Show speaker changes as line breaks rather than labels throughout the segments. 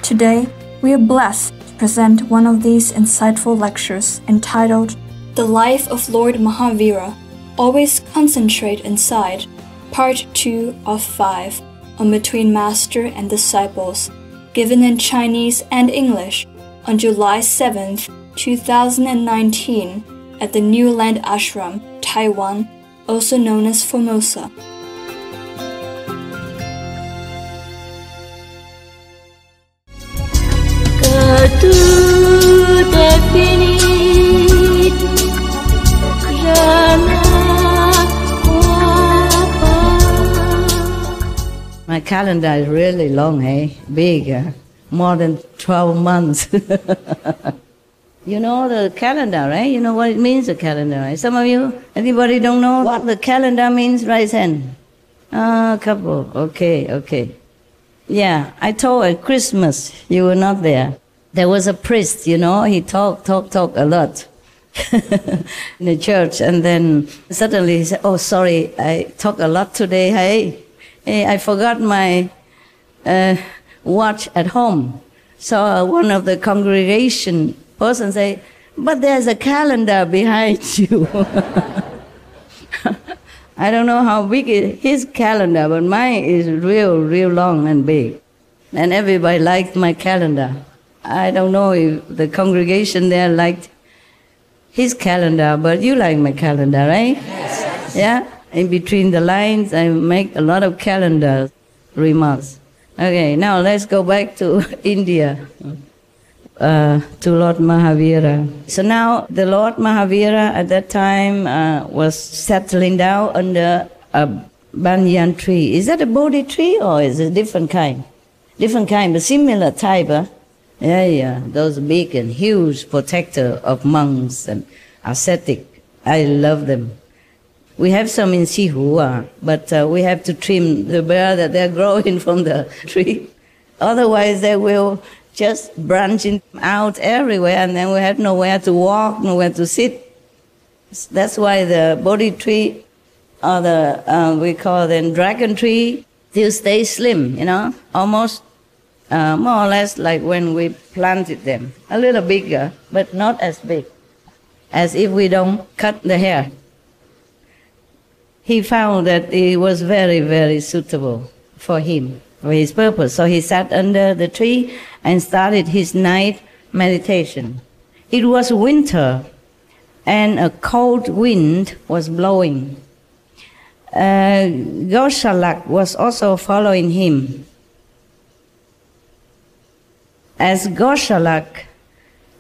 Today, we are blessed to present one of these insightful lectures entitled The Life of Lord Mahavira, Always Concentrate Inside, Part 2 of 5, on Between Master and Disciples, given in Chinese and English on July 7th, 2019 at the New Land Ashram, Taiwan, also known as Formosa.
My calendar is really long, big, more than 12 months. You know the calendar, right? You know what it means, the calendar, right? Some of you, anybody don't know what the calendar means? Raise hand. A couple. Okay. Yeah, I told at Christmas, you were not there. There was a priest, he talked a lot in the church, and then suddenly he said, oh, sorry, I talk a lot today, hey, I forgot my watch at home. So one of the congregation person say, but there's a calendar behind you. I don't know how big is his calendar, but mine is real long and big. And everybody liked my calendar. I don't know if the congregation there liked his calendar, but you like my calendar, right? Yes. Yeah? In between the lines, I make a lot of calendar remarks. Okay, now let's go back to India, to Lord Mahavira. So now the Lord Mahavira at that time was settling down under a banyan tree. Is that a Bodhi tree or is it a different kind? Different kind, but similar type, huh? Yeah, those big and huge protector of monks and ascetic. I love them. We have some in Sihua, but we have to trim the bare that they're growing from the tree. Otherwise, they will just branching out everywhere, and then we have nowhere to walk, nowhere to sit. That's why the Bodhi tree, or the we call them dragon tree, still stay slim, almost more or less like when we planted them. A little bigger, but not as big, as if we don't cut the hair. He found that it was very suitable for him, for his purpose. So he sat under the tree and started his night meditation. It was winter, and a cold wind was blowing. Goshalak was also following him. As Goshalak,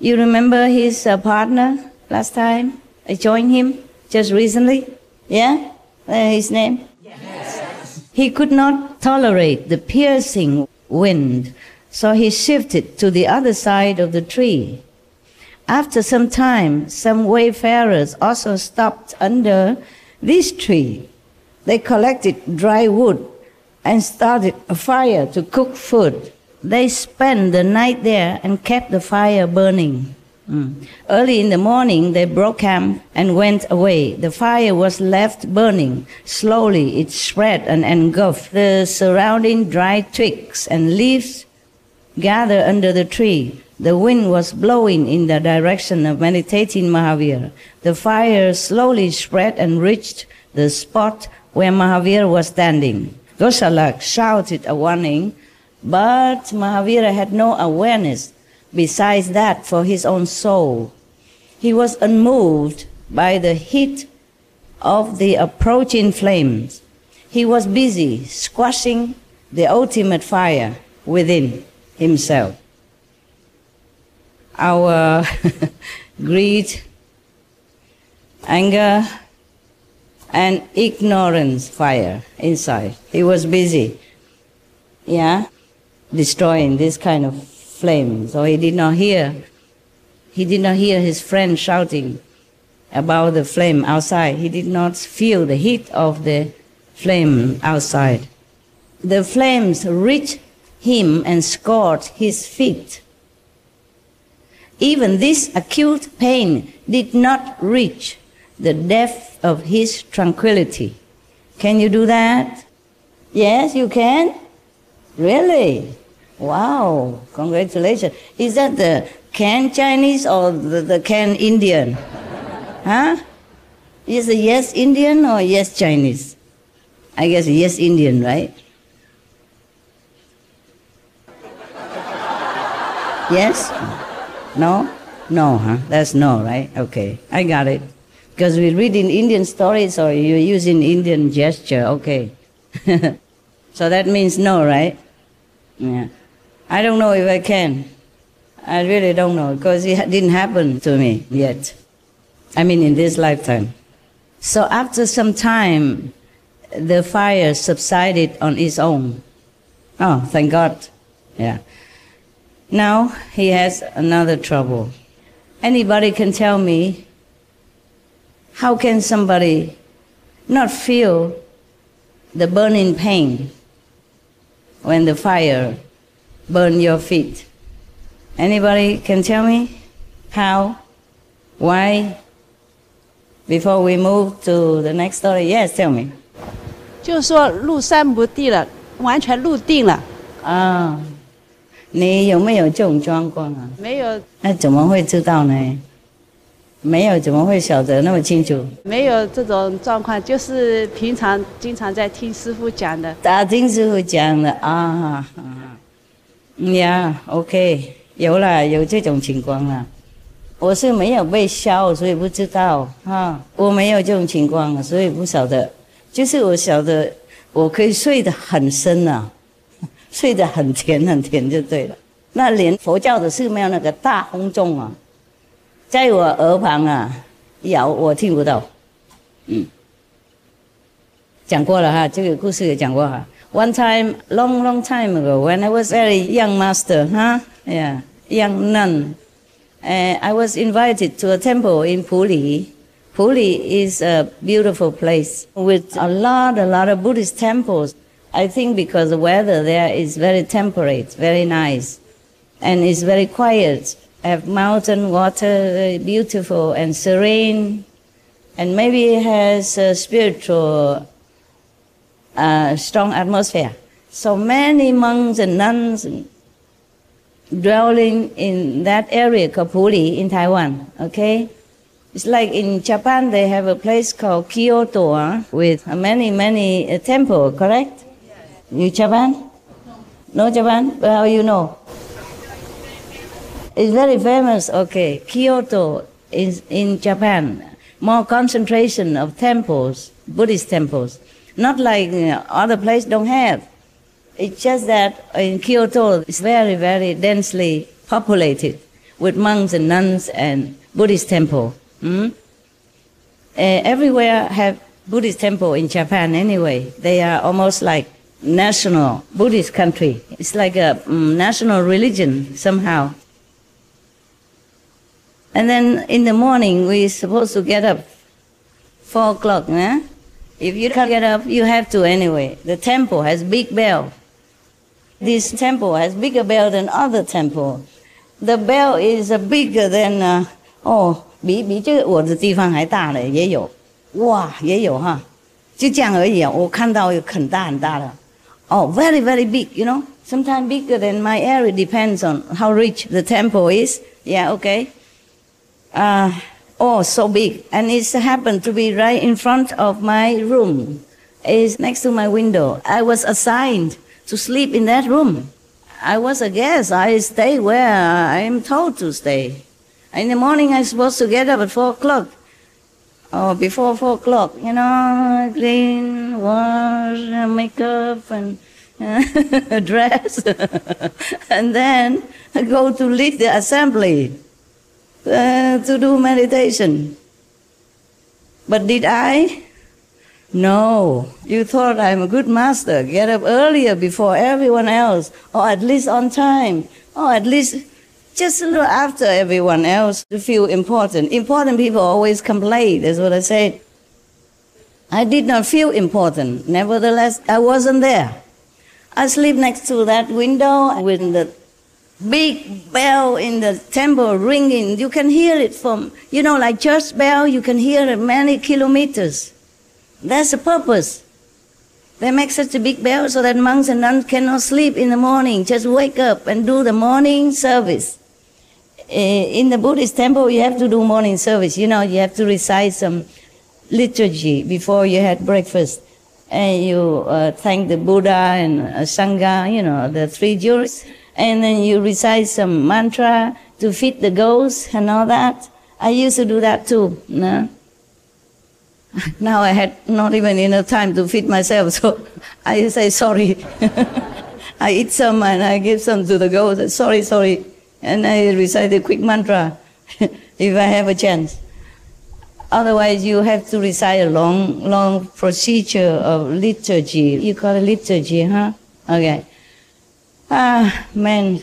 you remember his partner last time? I joined him just recently. Yeah? His name? Yes. He could not tolerate the piercing wind, so he shifted to the other side of the tree. After some time, some wayfarers also stopped under this tree. They collected dry wood and started a fire to cook food. They spent the night there and kept the fire burning. Early in the morning, they broke camp and went away. The fire was left burning. Slowly, it spread and engulfed the surrounding dry twigs and leaves gathered under the tree. The wind was blowing in the direction of meditating Mahavira. The fire slowly spread and reached the spot where Mahavira was standing. Goshalak shouted a warning, but Mahavira had no awareness besides that for his own soul. He was unmoved by the heat of the approaching flames. He was busy squashing the ultimate fire within himself. Our greed, anger, and ignorance fire inside. He was busy, destroying this kind of flame. So he did not hear his friend shouting about the flame outside. He did not feel the heat of the flame outside. The flames reached him and scorched his feet. Even this acute pain did not reach the depth of his tranquility. Can you do that? Yes, you can? Really? Wow, congratulations. Is that the can Chinese or the can Indian? Huh? Is it yes Indian or yes Chinese? I guess yes Indian, right? Yes? No? No, huh? That's no, right? Okay, I got it. Because we read in Indian stories or you're using Indian gesture, okay. So that means no, right? Yeah. I don't know if I can. I really don't know, because it didn't happen to me yet. I mean, in this lifetime. So after some time, the fire subsided on its own. Oh, thank God. Yeah. Now he has another trouble. Anybody can tell me, how can somebody not feel the burning pain when the fire burn your feet? Anybody can tell me how? Why? Before we move to the next story, yes, tell me.
就是说入山不地了，完全入定了。
啊，你有没有这种状况啊？
没有，
那怎么会知道呢？没有怎么会晓得那么清楚？
没有这种状况，就是平常经常在听师父讲的。
听师傅讲的啊呀 ，OK， 有了，有这种情况了。我是没有被烧，所以不知道哈。我没有这种情况，所以不晓得。就是我晓得，我可以睡得很深啊，睡得很甜很甜就对了。那连佛教的寺庙那个大轰钟啊，在我耳旁啊摇，我听不到。讲过了哈，这个故事也讲过哈。One time, long time ago, when I was very young master, yeah, young nun, I was invited to a temple in Puli. Puli is a beautiful place with a lot of Buddhist temples. I think because the weather there is very temperate, very nice, and it's very quiet. Have mountain water, beautiful and serene, and maybe it has a spiritual, strong atmosphere. So many monks and nuns dwelling in that area, Kapuli, in Taiwan, okay? It's like in Japan, they have a place called Kyoto with many temples, correct? You Japan? No Japan? Well, you know. It's very famous, okay. Kyoto is in Japan. More concentration of temples, Buddhist temples. Not like other places don't have. It's just that in Kyoto, it's very densely populated with monks and nuns and Buddhist temple. Everywhere have Buddhist temple in Japan anyway. They are almost like national Buddhist country. It's like a national religion somehow. And then in the morning, we're supposed to get up 4 o'clock. If you can't get up, you have to anyway. The temple has big bell. This temple has bigger bell than other temple. The bell is bigger than, 比这个我的地方还大嘞，也有，哇，也有哈，就这样而已啊。我看到有很大的。very big, you know. Sometimes bigger than my area, depends on how rich the temple is. Yeah, okay. So big. And it happened to be right in front of my room. It's next to my window. I was assigned to sleep in that room. I was a guest. I stay where I am told to stay. In the morning, I'm supposed to get up at 4 o'clock. Before 4 o'clock, you know, clean, wash, makeup, and dress. And then I go to lead the assembly. To do meditation. But did I? No. You thought I'm a good master. Get up earlier before everyone else, or at least on time, or at least just a little after everyone else to feel important. Important people always complain, that's what I said. I did not feel important. Nevertheless, I wasn't there. I sleep next to that window with the big bell in the temple ringing. You can hear it from, like church bell, you can hear it many kilometers. That's the purpose. They make such a big bell so that monks and nuns cannot sleep in the morning. Just wake up and do the morning service. In the Buddhist temple, you have to do morning service. You have to recite some liturgy before you had breakfast. And you thank the Buddha and Sangha, the three jewels. And then you recite some mantra to feed the ghosts and all that. I used to do that too. No? Now I had not even enough time to feed myself, so I say sorry. I eat some and I give some to the ghosts. Sorry. And I recite a quick mantra if I have a chance. Otherwise, you have to recite a long procedure of liturgy. You call it liturgy, huh? Okay. Man,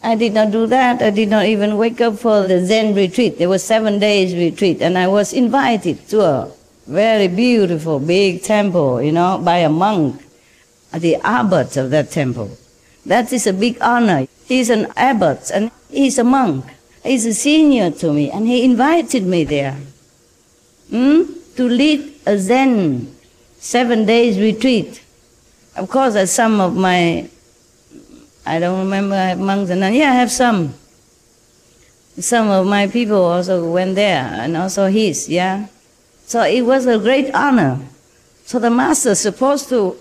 I did not do that. I did not even wake up for the Zen retreat. There was 7 days retreat, and I was invited to a very beautiful, big temple, by a monk, the abbot of that temple. That is a big honor. He's an abbot, and he's a monk. He's a senior to me, and he invited me there to lead a Zen 7 days retreat. Of course, as some of my, I don't remember, I have monks and nuns. Yeah, I have some. Some of my people also went there, and also his, yeah. So it was a great honor. So the master is supposed to,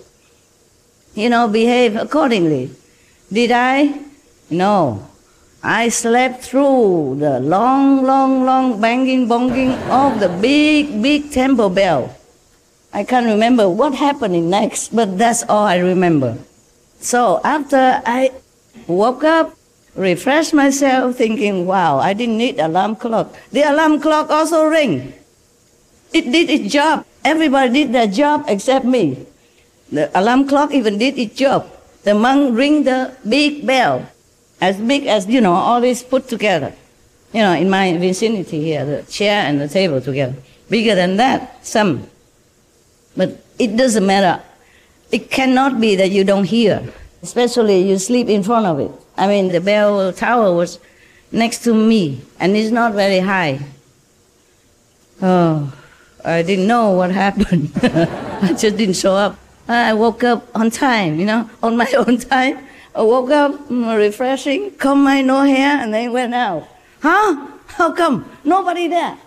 behave accordingly. Did I? No. I slept through the long banging, bonging of the big temple bell. I can't remember what happened next, but that's all I remember. So after I woke up, refreshed myself, thinking, wow, I didn't need alarm clock. The alarm clock also rang. It did its job. Everybody did their job except me. The alarm clock even did its job. The monk rang the big bell, as big as, all this put together. In my vicinity here, the chair and the table together. Bigger than that, some. But it doesn't matter. It cannot be that you don't hear, especially you sleep in front of it. I mean, the bell tower was next to me, and it's not very high. Oh, I didn't know what happened. I just didn't show up. I woke up on time, on my own time. I woke up, refreshing, combed my no hair, and then went out. Huh? How come? Nobody there.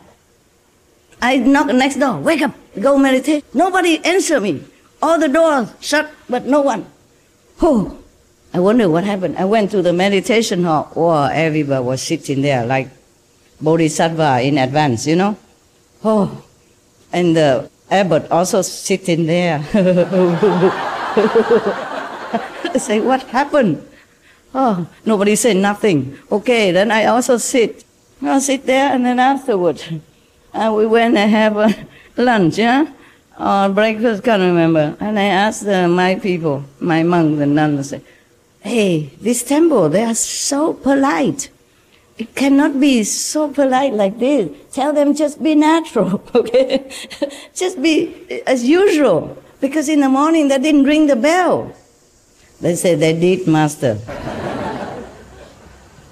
I knocked next door. Wake up, go meditate. Nobody answer me. All the doors shut, but no one. Oh, I wonder what happened. I went to the meditation hall. Oh, everybody was sitting there like bodhisattva in advance, Oh, and the abbot also sitting there. I say, what happened? Oh, nobody said nothing. Okay, then I also sit. I'll sit there, and then afterwards, we went and have lunch, or breakfast, can't remember. And I asked my people, my monks and nuns, I said, hey, this temple, they are so polite. It cannot be so polite like this. Tell them just be natural, okay? Just be as usual. Because in the morning they didn't ring the bell. They said, they did, Master.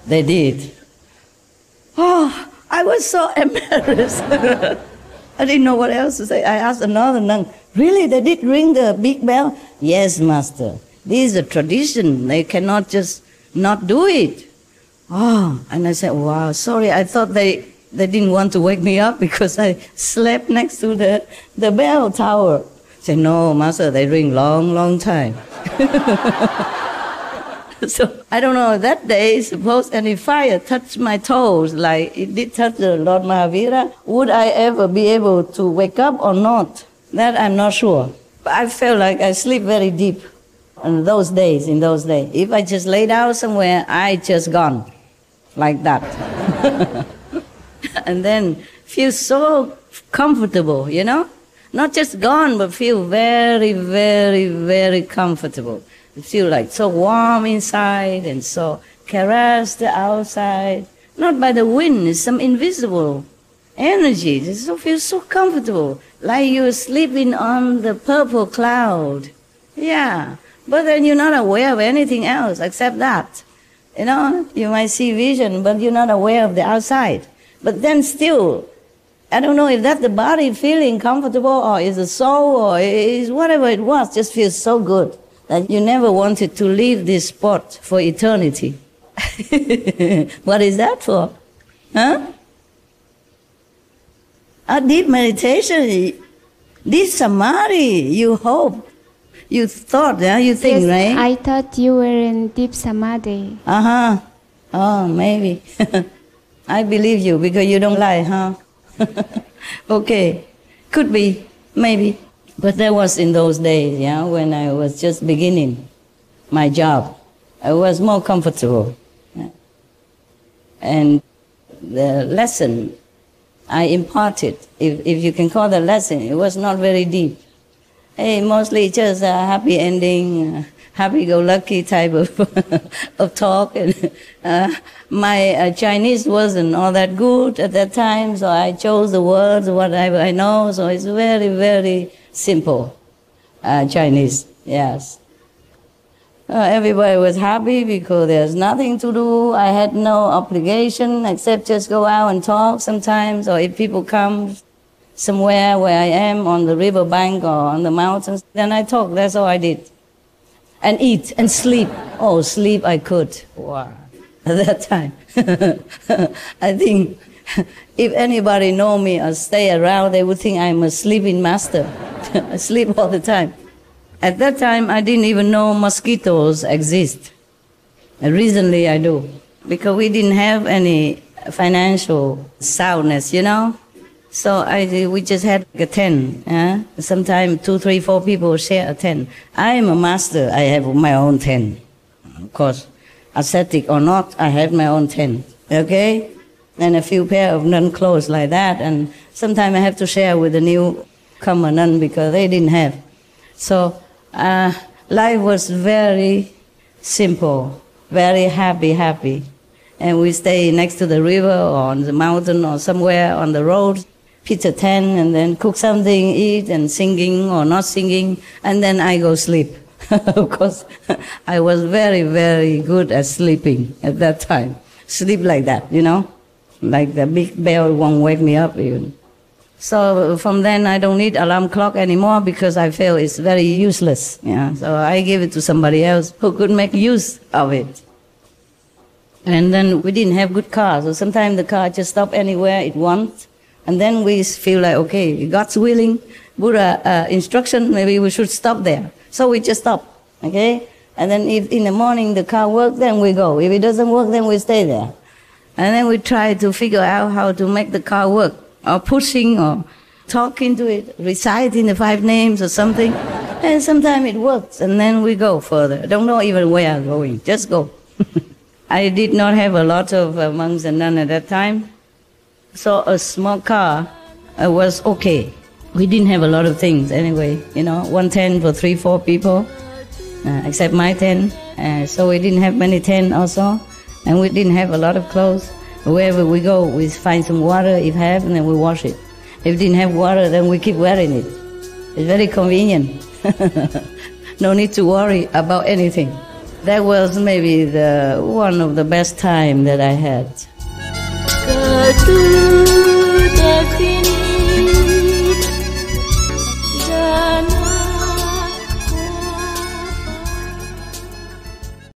They did. Oh, I was so embarrassed. I didn't know what else to say. I asked another nun, really, they did ring the big bell? Yes, Master. This is a tradition. They cannot just not do it. Oh, and I said, wow, sorry, I thought they didn't want to wake me up because I slept next to the bell tower. I said, no, Master, they ring long time. So, I don't know, that day, suppose any fire touched my toes like it did touch the Lord Mahavira, would I ever be able to wake up or not? That I'm not sure. But I felt like I sleep very deep in those days. If I just lay down somewhere, I just gone. Like that. And then feel so comfortable, Not just gone, but feel very, very, very comfortable. You feel like so warm inside and so caressed outside. Not by the wind, it's some invisible energy. You feel so comfortable, like you're sleeping on the purple cloud. Yeah, but then you're not aware of anything else except that. You might see vision, but you're not aware of the outside. But then still, I don't know if that's the body feeling comfortable or is the soul or is whatever it was, just feels so good that you never wanted to leave this spot for eternity. What is that for? Huh? A deep meditation, deep samadhi, you hope. You thought, yeah? You think,
yes,
right?
I thought you were in deep samadhi.
Uh-huh. Oh, maybe. I believe you because you don't lie, huh? Okay. Could be, maybe. But that was in those days, yeah, when I was just beginning my job. I was more comfortable. Yeah. And the lesson I imparted, if you can call the lesson, it was not very deep. Hey, mostly just a happy ending, happy-go-lucky type of talk. And my Chinese wasn't all that good at that time, so I chose the words, whatever I know. So it's very, very simple Chinese, yes. Everybody was happy because there's nothing to do. I had no obligation except just go out and talk sometimes, or if people come somewhere where I am on the riverbank or on the mountains, then I talk. That's all I did. And eat and sleep. Oh, sleep I could. Wow. At that time. I think if anybody know me or stay around, they would think I'm a sleeping master. I sleep all the time. At that time, I didn't even know mosquitoes exist. Recently, I do. Because we didn't have any financial soundness, you know? So we just had a tent. Sometimes 2, 3, 4 people share a tent. I am a master. I have my own tent. Of course, ascetic or not, I have my own tent. Okay? And a few pair of nun clothes like that. And sometimes I have to share with the newcomer nun because they didn't have. So life was very simple, very happy. And we stay next to the river or on the mountain or somewhere on the road, pitch a tent and then cook something, eat and singing or not singing, and then I go sleep. Of course, I was very, very good at sleeping at that time. Sleep like that, you know, like the big bell won't wake me up even. So from then I don't need alarm clock anymore because I feel it's very useless. Yeah, so I give it to somebody else who could make use of it. And then we didn't have good cars, so sometimes the car just stop anywhere it wants. And then we feel like, okay, God's willing, Buddha instruction, maybe we should stop there. So we just stop, okay? And then if in the morning the car works, then we go. If it doesn't work, then we stay there. And then we try to figure out how to make the car work, or pushing, or talking to it, reciting the 5 names or something. And sometimes it works, and then we go further. Don't know even where I'm going, just go. I did not have a lot of monks and nuns at that time. So a small car was okay. We didn't have a lot of things anyway, you know, 1 tent for 3, 4 people, except my tent. So we didn't have many tents also, and we didn't have a lot of clothes. Wherever we go, we find some water, if have, and then we wash it. If we didn't have water, then we keep wearing it. It's very convenient. No need to worry about anything. That was maybe one of the best time that I had.